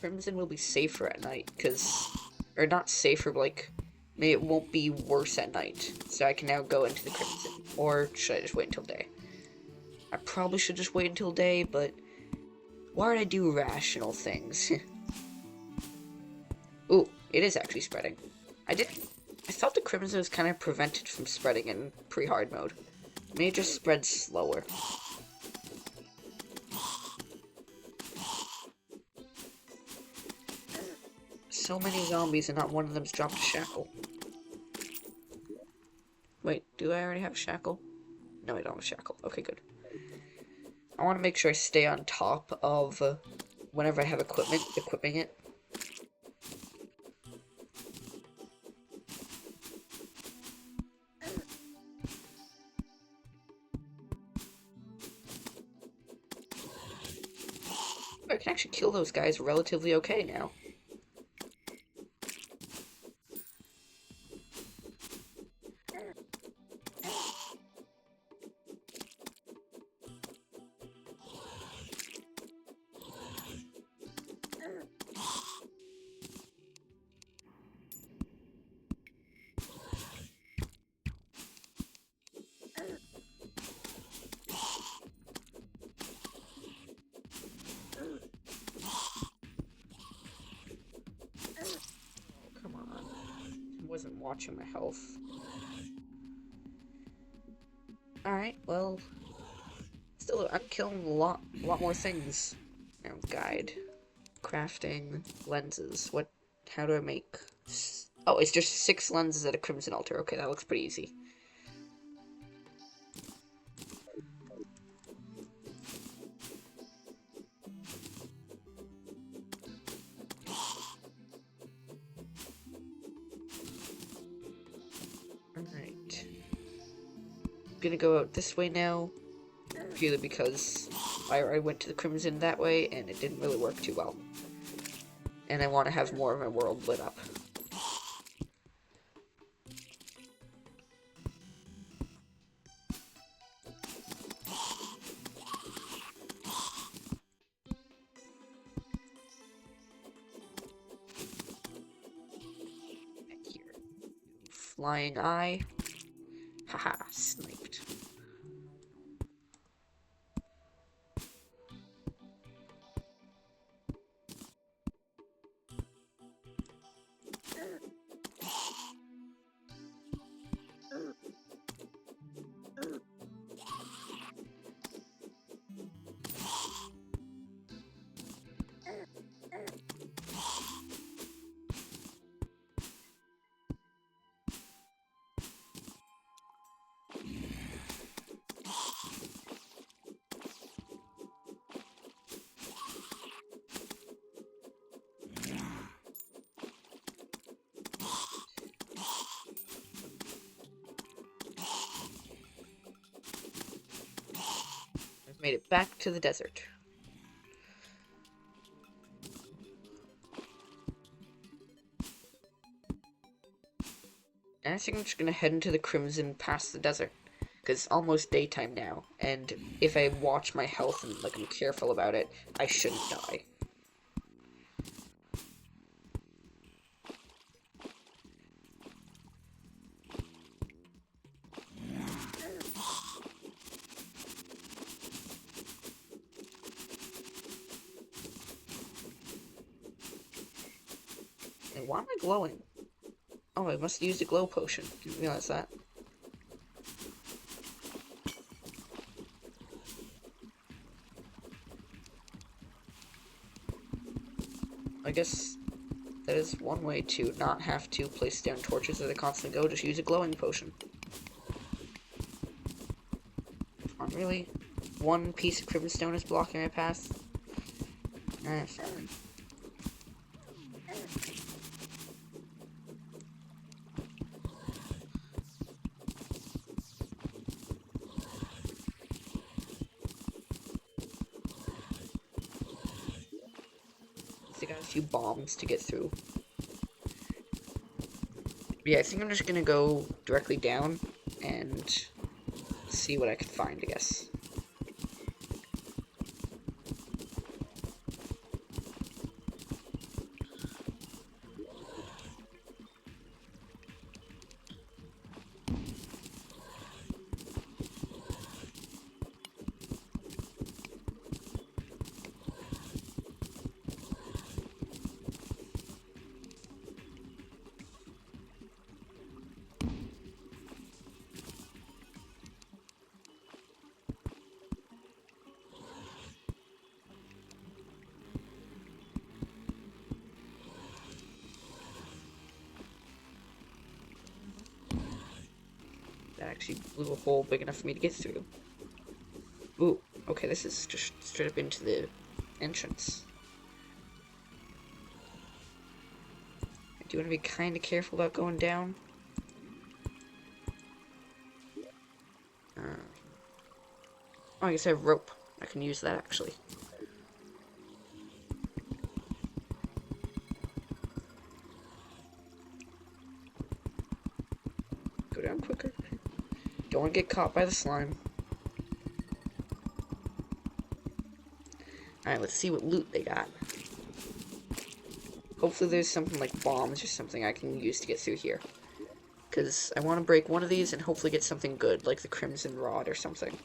Crimson will be safer at night, or not safer, but like, maybe it won't be worse at night. So I can now go into the Crimson. Or should I just wait until day? I probably should just wait until day, but why would I do rational things? Ooh, it is actually spreading. I thought the Crimson was kind of prevented from spreading in pre-hard mode. Maybe it just spreads slower. So many zombies and not one of them's dropped a shackle. Wait, do I already have a shackle? No, I don't have a shackle. Okay, good. I want to make sure I stay on top of whenever I have equipment, equipping it. I can actually kill those guys relatively okay now. Come on. I wasn't watching my health. Alright, well, still, I'm killing a lot more things. Now, guide. Crafting. Lenses. How do I make... Oh, it's just 6 lenses at a Crimson Altar. Okay, that looks pretty easy. Alright. I'm gonna go out this way now. Purely because I went to the Crimson that way, and it didn't really work too well. And I want to have more of my world lit up. Here. Flying eye. Haha, sniped. Made it back to the desert. And I think I'm just gonna head into the Crimson past the desert. Because it's almost daytime now, and if I watch my health and like I'm careful about it, I shouldn't die. And why am I glowing? Oh, I must use a glow potion. Didn't realize that. I guess that is one way to not have to place down torches as I constantly go, just use a glowing potion. Come on, really? One piece of Crimson is blocking my path? Fine. I got a few bombs to get through. Yeah, I think I'm just gonna go directly down and see what I can find, I guess. actually blew a hole big enough for me to get through. Ooh, okay, this is just straight up into the entrance. I do want to be kind of careful about going down. Oh, I guess I have rope. I can use that, actually. Go down quicker. Don't want to get caught by the slime. Alright, let's see what loot they got. Hopefully there's something like bombs or something I can use to get through here. Because I want to break one of these and hopefully get something good, like the Crimson Rod or something.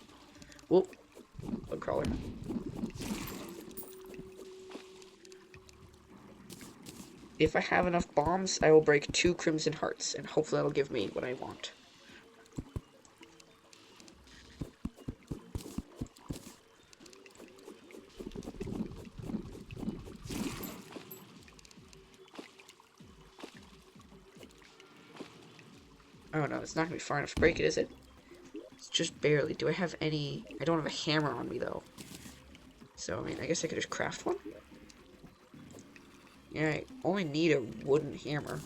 Whoop. Bug crawler. If I have enough bombs, I will break 2 Crimson Hearts, and hopefully that'll give me what I want. Oh no, it's not gonna be far enough to break it, is it? It's just barely. Do I have any... I don't have a hammer on me, though. So, I mean, I guess I could just craft one? Yeah, I only need a wooden hammer.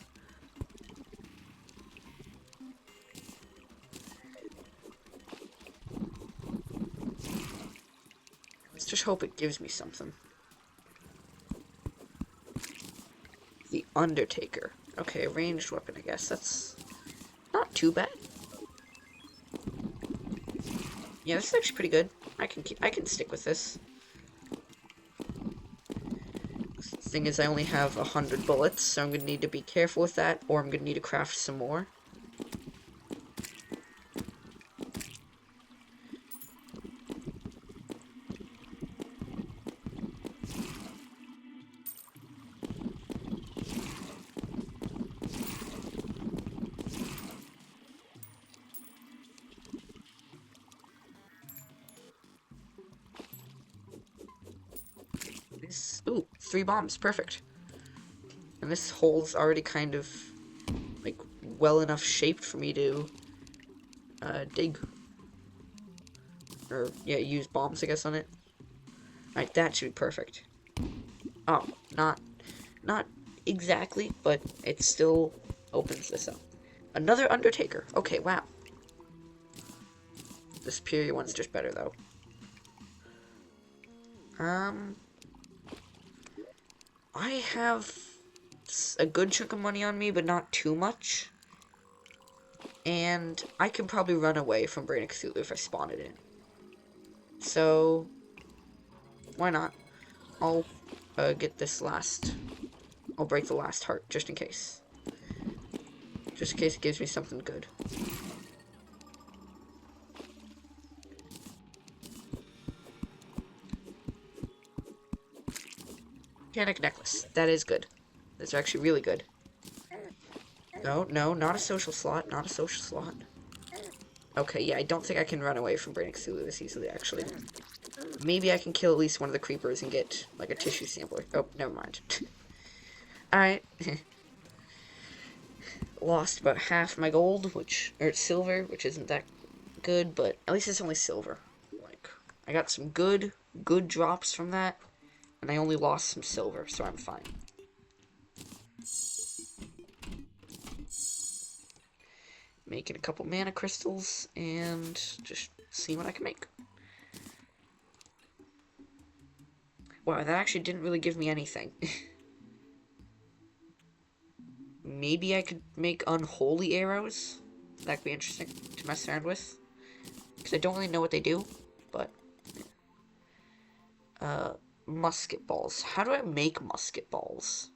Let's just hope it gives me something. The Undertaker. Okay, a ranged weapon, I guess. That's not too bad. Yeah, this is actually pretty good. I can stick with this. The thing is, I only have 100 bullets, so I'm gonna need to be careful with that, or I'm gonna need to craft some more. Ooh, 3 bombs, perfect. And this hole's already kind of, like, well enough shaped for me to, dig. Or, yeah, use bombs, I guess, on it. Alright, that should be perfect. Oh, not exactly, but it still opens this up. Another Undertaker. Okay, wow. The Superior one's just better, though. I have a good chunk of money on me, but not too much. And I can probably run away from Brain of Cthulhu if I spawn it in. So, why not? I'll get this last... I'll break the last heart, just in case. Just in case it gives me something good. Mechanic necklace. That is good. That's actually really good. No, no, not a social slot. Not a social slot. Okay, yeah, I don't think I can run away from Brain of Cthulhu this easily, actually. Maybe I can kill at least one of the creepers and get, like, a tissue sampler. Oh, never mind. Alright. Lost about half my gold, or silver, which isn't that good, but at least it's only silver. Like, I got some good drops from that, and I only lost some silver, so I'm fine. Making a couple mana crystals, and just seeing what I can make. Wow, that actually didn't really give me anything. Maybe I could make unholy arrows. That could be interesting to mess around with. Because I don't really know what they do, but... musket balls. How do I make musket balls?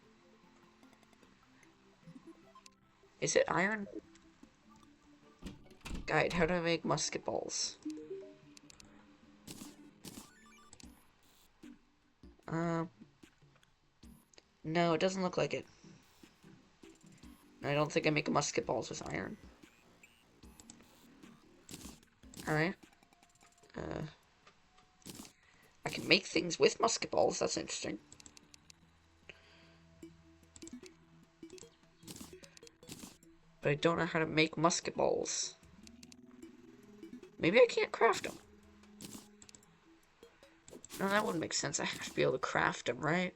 Is it iron? Guide, how do I make musket balls? No, it doesn't look like it. I don't think I make musket balls with iron. Alright. I can make things with musket balls, that's interesting. But I don't know how to make musket balls. Maybe I can't craft them. No, that wouldn't make sense. I have to be able to craft them, right?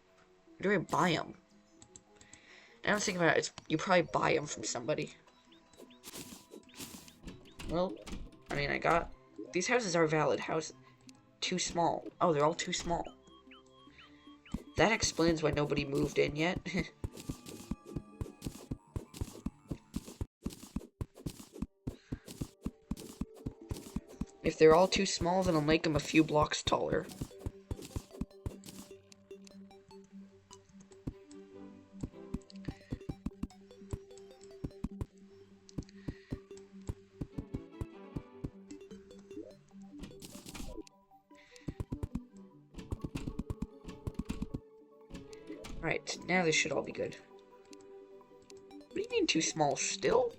Or do I buy them? Now I'm thinking about it, you probably buy them from somebody. Well, I mean, I got... These houses are valid. Houses... Too small. Oh, they're all too small. That explains why nobody moved in yet. If they're all too small, then I'll make them a few blocks taller. Right, now this should all be good. What do you mean too small still?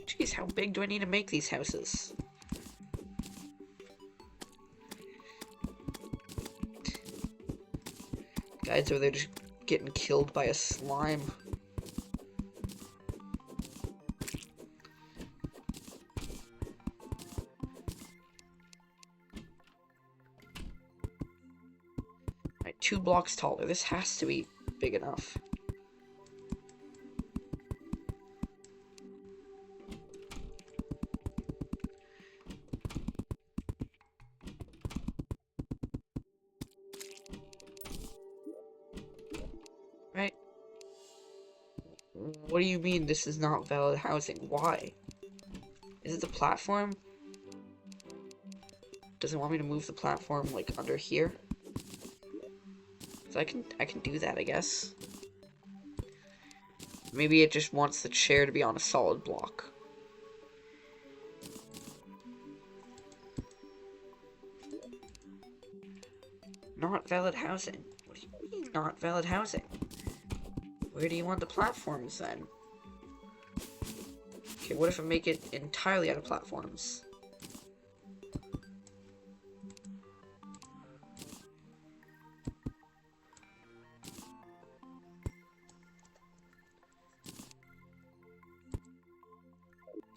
Jeez, how big do I need to make these houses? Guys over there just getting killed by a slime. Right, 2 blocks taller. This has to be big enough. Right? What do you mean this is not valid housing? Why? Is it the platform? Does it want me to move the platform, like, under here? So I can do that, I guess. Maybe it just wants the chair to be on a solid block. Not valid housing. What do you mean, not valid housing? Where do you want the platforms, then? Okay, what if I make it entirely out of platforms?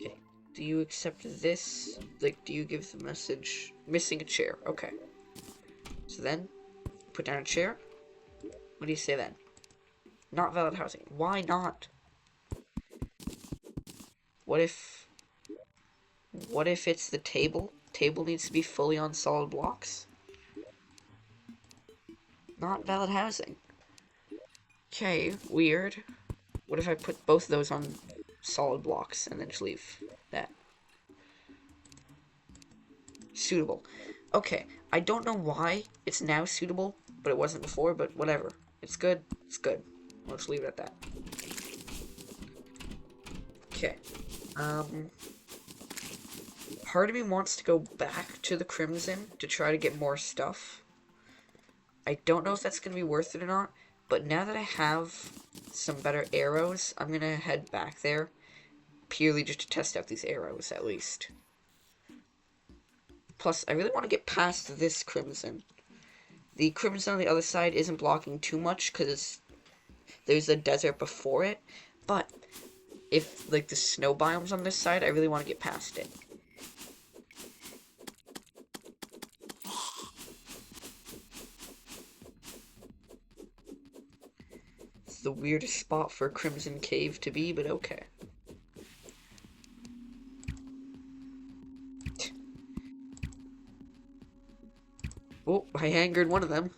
Okay, do you accept this? Like, do you give the message, missing a chair? Okay. So then, put down a chair. What do you say then? Not valid housing. Why not? What if it's the table? Table needs to be fully on solid blocks. Not valid housing. Okay, weird. What if I put both of those on solid blocks and then just leave that? Suitable. Okay, I don't know why it's now suitable, but it wasn't before, but whatever. It's good. It's good. I'll just leave it at that. Okay. Part of me wants to go back to the Crimson to try to get more stuff. I don't know if that's going to be worth it or not, but now that I have some better arrows, I'm going to head back there, purely just to test out these arrows, at least. Plus, I really want to get past this Crimson. The Crimson on the other side isn't blocking too much, because there's a desert before it, but if, like, the snow biome's on this side, I really want to get past it. It's the weirdest spot for a Crimson Cave to be, but okay. Oh, I angered one of them.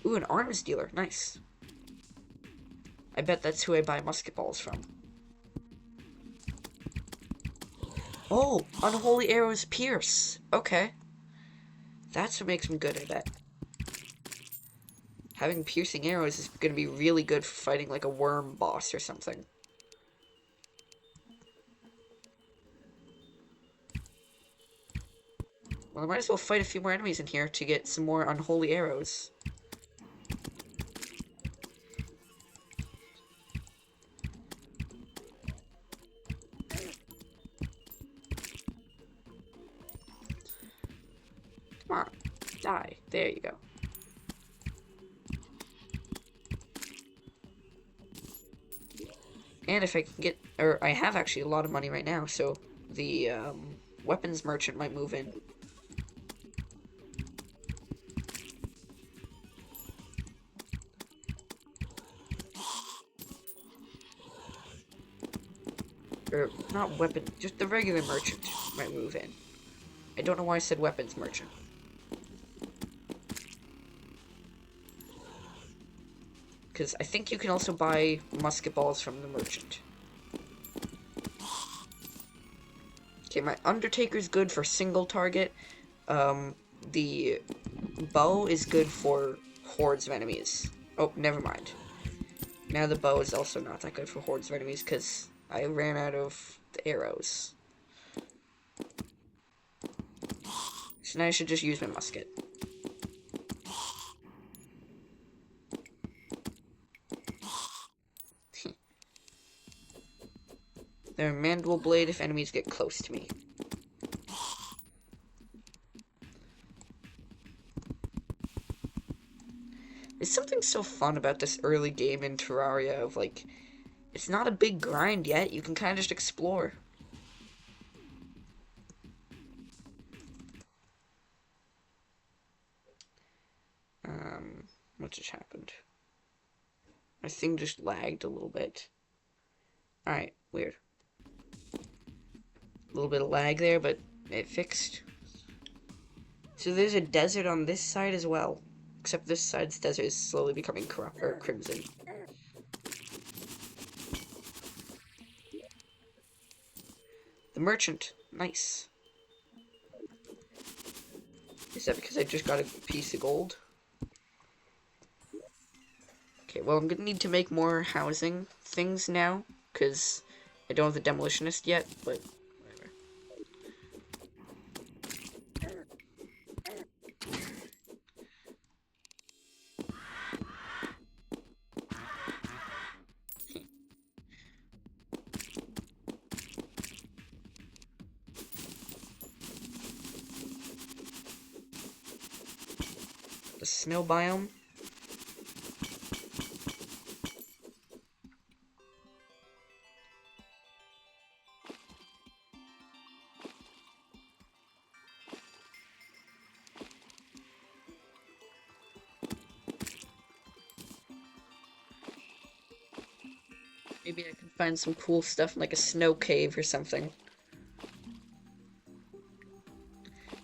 Ooh, an arms dealer. Nice. I bet that's who I buy musket balls from. Oh, unholy arrows pierce. Okay. That's what makes them good, I bet. Having piercing arrows is going to be really good for fighting like a worm boss or something. Well, I might as well fight a few more enemies in here to get some more unholy arrows. Come on, die. There you go. And if I can get, or I have actually a lot of money right now, so the weapons merchant might move in. Or, not weapon, just the regular merchant might move in. I don't know why I said weapons merchant. Because I think you can also buy musket balls from the merchant. Okay, my Undertaker's good for single target. The bow is good for hordes of enemies. Oh, never mind. Now the bow is also not that good for hordes of enemies because I ran out of the arrows. So now I should just use my musket. The mandible blade if enemies get close to me. There's something so fun about this early game in Terraria of like, it's not a big grind yet, you can kind of just explore. What just happened? My thing just lagged a little bit. Alright, weird. A little bit of lag there, but it fixed. So there's a desert on this side as well. Except this side's desert is slowly becoming crimson. The merchant. Nice. Is that because I just got a piece of gold? Okay, well, I'm gonna need to make more housing things now, because I don't have the demolitionist yet, but whatever. The snow biome. Maybe I can find some cool stuff like a snow cave or something.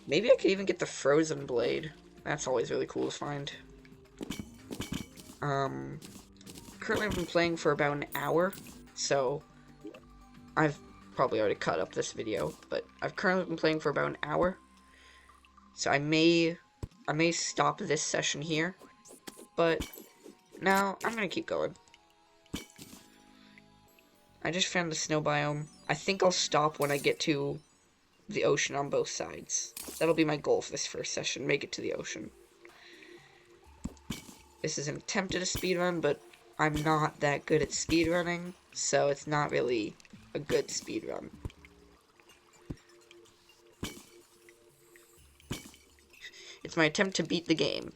Maybe I could even get the frozen blade. That's always really cool to find. Currently I've been playing for about an hour, so I've probably already cut up this video, but I've currently been playing for about an hour. So I may stop this session here, but now I'm gonna keep going. I just found the snow biome. I think I'll stop when I get to the ocean on both sides. That'll be my goal for this first session, make it to the ocean. This is an attempt at a speedrun, but I'm not that good at speedrunning, so it's not really a good speedrun. It's my attempt to beat the game.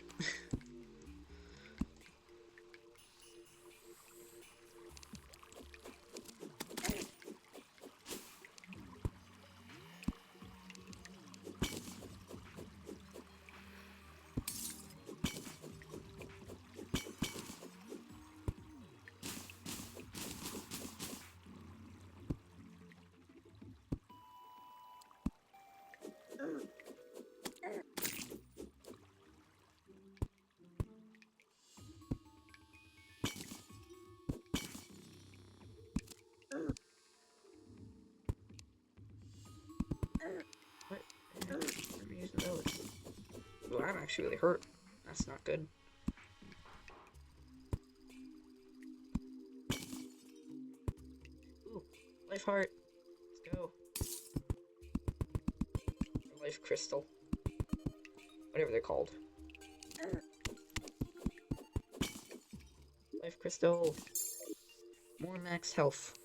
What? I'm using those. Well, I'm actually really hurt. That's not good. Ooh, life heart. Let's go. Or life crystal. Whatever they're called. Life crystal. More max health.